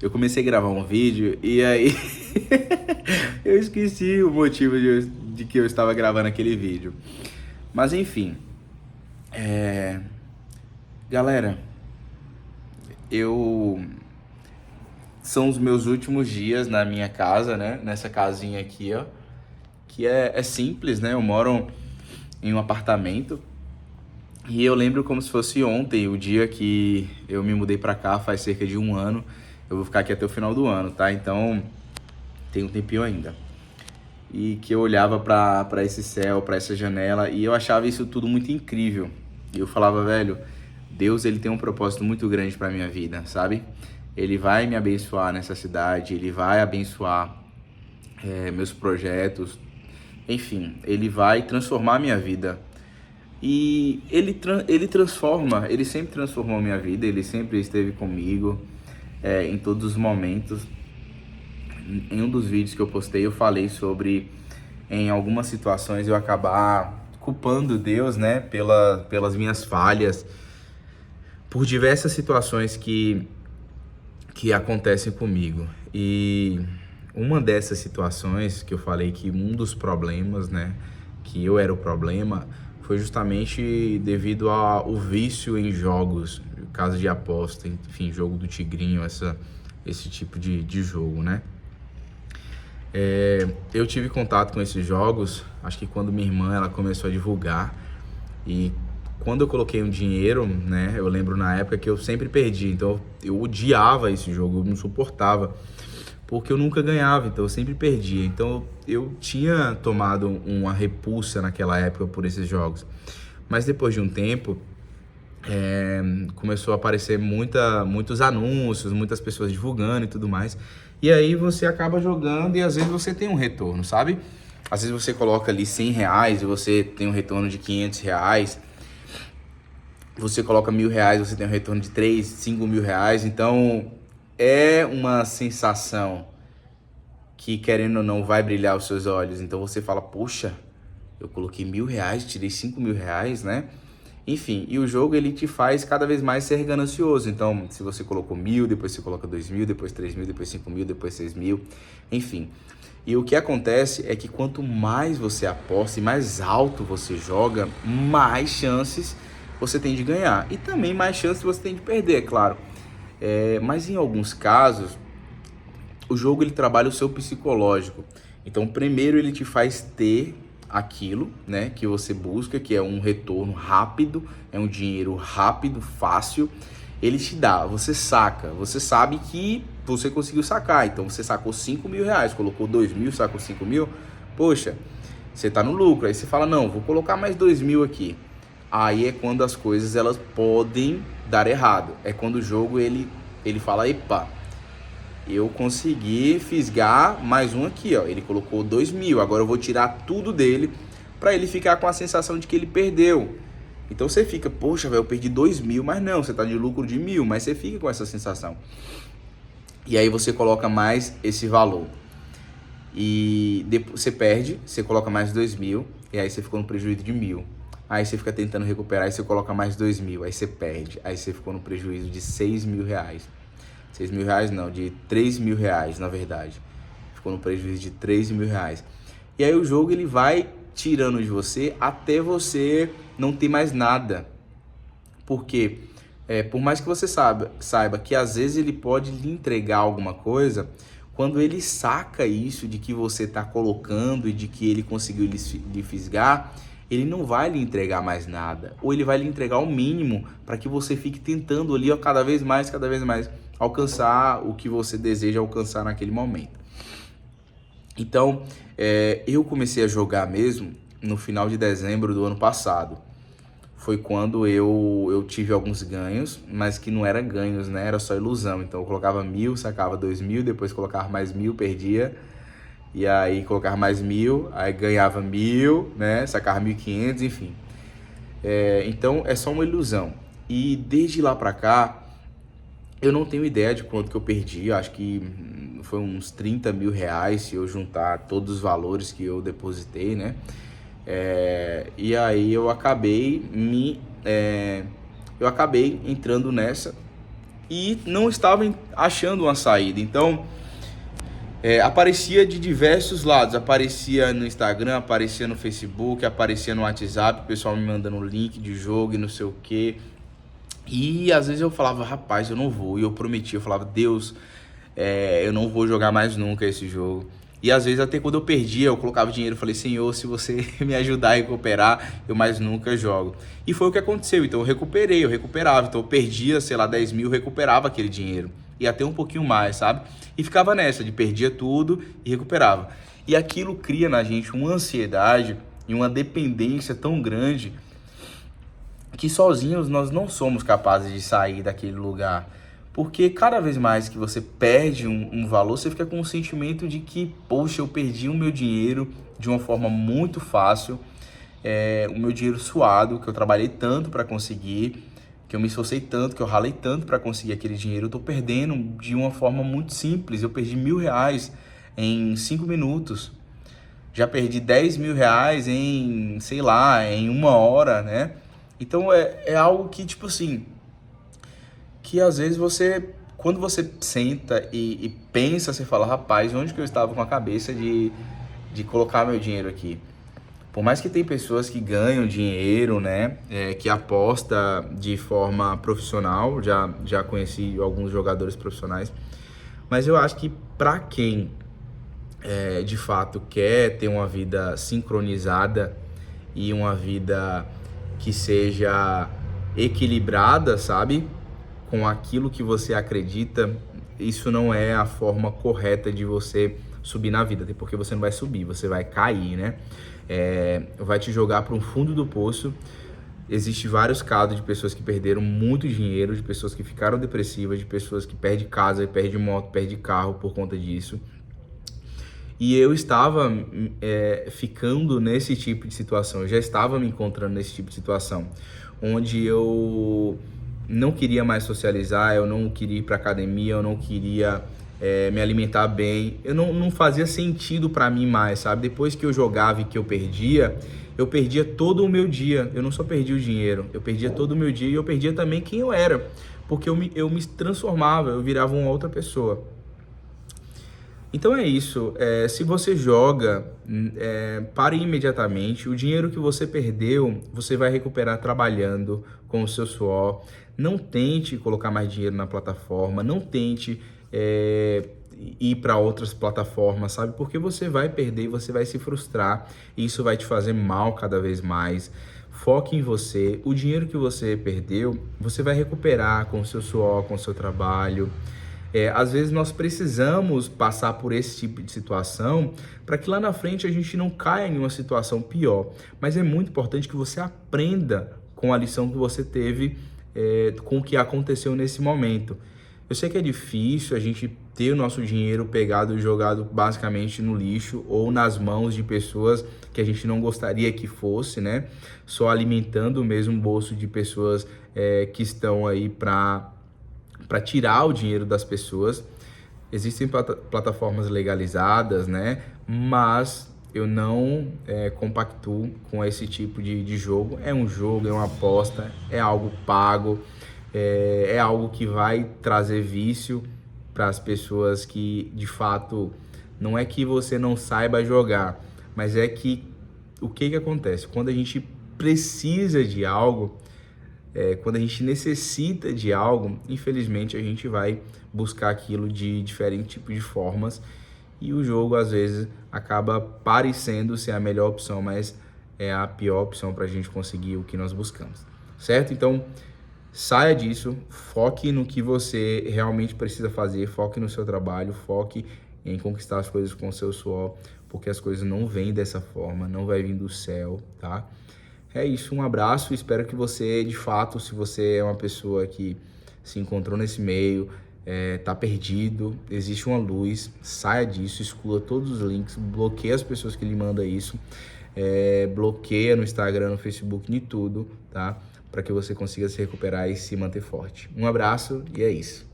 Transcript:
eu comecei a gravar um vídeo e aí eu esqueci o motivo de que eu estava gravando aquele vídeo. Mas enfim, galera, eu são os meus últimos dias na minha casa, né? Nessa casinha aqui, ó, que é simples, né? Eu moro em um apartamento e eu lembro como se fosse ontem, o dia que eu me mudei pra cá, faz cerca de um ano. Eu vou ficar aqui até o final do ano, tá? Então tem um tempinho ainda. E que eu olhava pra esse céu, pra essa janela, e eu achava isso tudo muito incrível. E eu falava, velho, Deus, ele tem um propósito muito grande pra minha vida, sabe? Ele vai me abençoar nessa cidade, ele vai abençoar meus projetos, enfim, ele vai transformar minha vida. E ele transforma, ele sempre transformou minha vida, ele sempre esteve comigo em todos os momentos. Em um dos vídeos que eu postei, eu falei sobre, em algumas situações, eu acabar culpando Deus, né, pelas minhas falhas, por diversas situações que acontecem comigo. E uma dessas situações que eu falei que um dos problemas, né, que eu era o problema, foi justamente devido ao vício em jogos, casa de aposta, enfim, jogo do tigrinho, esse tipo de jogo, né? Eu tive contato com esses jogos, acho que quando minha irmã ela começou a divulgar, e quando eu coloquei um dinheiro, né, eu lembro na época que eu sempre perdi, então eu odiava esse jogo, eu não suportava, porque eu nunca ganhava, então eu sempre perdia. Então eu tinha tomado uma repulsa naquela época por esses jogos. Mas depois de um tempo, começou a aparecer muitos anúncios, muitas pessoas divulgando e tudo mais. E aí você acaba jogando e às vezes você tem um retorno, sabe? Às vezes você coloca ali R$ 100 e você tem um retorno de R$ 500. Você coloca R$ 1.000, você tem um retorno de 3, 5 mil reais. Então é uma sensação que, querendo ou não, vai brilhar os seus olhos. Então você fala, poxa, eu coloquei R$ 1.000, tirei 5 mil reais, né? Enfim, e o jogo ele te faz cada vez mais ser ganancioso. Então, se você colocou 1.000, depois você coloca 2.000, depois 3.000, depois 5.000, depois 6.000, enfim. E o que acontece é que quanto mais você aposta e mais alto você joga, mais chances você tem de ganhar. E também mais chances você tem de perder, é claro. Mas em alguns casos, o jogo ele trabalha o seu psicológico. Então, primeiro ele te faz ter aquilo, né, que você busca, que é um retorno rápido, é um dinheiro rápido, fácil. Ele te dá, você saca, você sabe que você conseguiu sacar. Então, você sacou 5 mil reais, colocou 2.000, sacou 5 mil. Poxa, você tá no lucro. Aí você fala, não, vou colocar mais 2.000 aqui. Aí é quando as coisas elas podem dar errado. É quando o jogo ele fala, epa, eu consegui fisgar mais um aqui, ó. Ele colocou 2.000, agora eu vou tirar tudo dele para ele ficar com a sensação de que ele perdeu. Então você fica, poxa, velho, eu perdi 2.000, mas não, você tá de lucro de 1.000, mas você fica com essa sensação. E aí você coloca mais esse valor. E depois você perde, você coloca mais 2.000, e aí você ficou no prejuízo de 1.000. Aí você fica tentando recuperar, e você coloca mais 2.000, aí você perde. Aí você ficou no prejuízo de 6.000 reais. 6.000 reais não, de 3.000 reais, na verdade. Ficou no prejuízo de 3.000 reais. E aí o jogo ele vai tirando de você até você não ter mais nada. Porque por mais que você saiba que às vezes ele pode lhe entregar alguma coisa, quando ele saca isso de que você está colocando e de que ele conseguiu lhe fisgar, ele não vai lhe entregar mais nada. Ou ele vai lhe entregar o mínimo para que você fique tentando ali, ó, cada vez mais, alcançar o que você deseja alcançar naquele momento. Então, eu comecei a jogar mesmo no final de dezembro do ano passado. Foi quando eu tive alguns ganhos, mas que não eram ganhos, né? Era só ilusão. Então eu colocava 1.000, sacava 2.000, depois colocava mais 1.000, perdia. E aí colocava mais 1.000, aí ganhava 1.000, né? Sacava 1.500, enfim. Então é só uma ilusão. E desde lá pra cá, eu não tenho ideia de quanto que eu perdi. Eu acho que foi uns 30 mil reais se eu juntar todos os valores que eu depositei, né? E aí eu acabei entrando nessa e não estava achando uma saída. Então, aparecia de diversos lados, aparecia no Instagram, aparecia no Facebook, aparecia no WhatsApp, o pessoal me mandando link de jogo e não sei o que. E às vezes eu falava, rapaz, eu não vou. E eu prometia, eu falava, Deus, eu não vou jogar mais nunca esse jogo. E às vezes até quando eu perdia, eu colocava dinheiro, eu falei, Senhor, se você me ajudar a recuperar, eu mais nunca jogo. E foi o que aconteceu, então eu recuperava. Então eu perdia, sei lá, 10 mil, eu recuperava aquele dinheiro. E até um pouquinho mais, sabe? E ficava nessa, de perdia tudo e recuperava. E aquilo cria na gente uma ansiedade e uma dependência tão grande que sozinhos nós não somos capazes de sair daquele lugar. Porque cada vez mais que você perde um valor, você fica com um sentimento de que, poxa, eu perdi o meu dinheiro de uma forma muito fácil, o meu dinheiro suado, que eu trabalhei tanto para conseguir, que eu me esforcei tanto, que eu ralei tanto para conseguir aquele dinheiro, eu tô perdendo de uma forma muito simples. Eu perdi R$1.000 em 5 minutos. Já perdi 10 mil reais em, sei lá, em 1 hora, né? Então é algo que, tipo assim, que às vezes quando você senta e pensa, você fala, rapaz, onde que eu estava com a cabeça de colocar meu dinheiro aqui? Por mais que tem pessoas que ganham dinheiro, né, que aposta de forma profissional, já conheci alguns jogadores profissionais, mas eu acho que para quem de fato quer ter uma vida sincronizada e uma vida que seja equilibrada, sabe? Com aquilo que você acredita, isso não é a forma correta de você subir na vida, até porque você não vai subir, você vai cair, né? Vai te jogar para um fundo do poço. Existem vários casos de pessoas que perderam muito dinheiro, de pessoas que ficaram depressivas, de pessoas que perdem casa, perdem moto, perdem carro por conta disso. E eu estava ficando nesse tipo de situação, eu já estava me encontrando nesse tipo de situação, onde eu não queria mais socializar, eu não queria ir para academia, eu não queria me alimentar bem, não fazia sentido para mim mais, sabe? Depois que eu jogava e que eu perdia todo o meu dia. Eu não só perdia o dinheiro, eu perdia todo o meu dia e eu perdia também quem eu era, porque eu me transformava, eu virava uma outra pessoa. Então é isso, se você joga, pare imediatamente. O dinheiro que você perdeu, você vai recuperar trabalhando com o seu suor. Não tente colocar mais dinheiro na plataforma, não tente ir para outras plataformas, sabe? Porque você vai perder, você vai se frustrar e isso vai te fazer mal cada vez mais. Foque em você. O dinheiro que você perdeu, você vai recuperar com o seu suor, com o seu trabalho. Às vezes nós precisamos passar por esse tipo de situação para que lá na frente a gente não caia em uma situação pior. Mas é muito importante que você aprenda com a lição que você teve, com o que aconteceu nesse momento. Eu sei que é difícil a gente ter o nosso dinheiro pegado e jogado basicamente no lixo ou nas mãos de pessoas que a gente não gostaria que fosse, né? Só alimentando o mesmo bolso de pessoas que estão aí para tirar o dinheiro das pessoas. Existem plataformas legalizadas, né? Mas eu não compactuo com esse tipo de jogo. É um jogo, é uma aposta, é algo pago, é algo que vai trazer vício para as pessoas que, de fato, não é que você não saiba jogar, mas é que o que acontece? Quando a gente precisa de algo, quando a gente necessita de algo, infelizmente a gente vai buscar aquilo de diferentes tipos de formas e o jogo às vezes acaba parecendo ser a melhor opção, mas é a pior opção para a gente conseguir o que nós buscamos, certo? Então saia disso, foque no que você realmente precisa fazer, foque no seu trabalho, foque em conquistar as coisas com o seu suor, porque as coisas não vêm dessa forma, não vai vir do céu, tá? É isso, um abraço, espero que você, de fato, se você é uma pessoa que se encontrou nesse meio, tá perdido, existe uma luz, saia disso, exclua todos os links, bloqueia as pessoas que lhe mandam isso, bloqueia no Instagram, no Facebook, de tudo, tá? Para que você consiga se recuperar e se manter forte. Um abraço e é isso.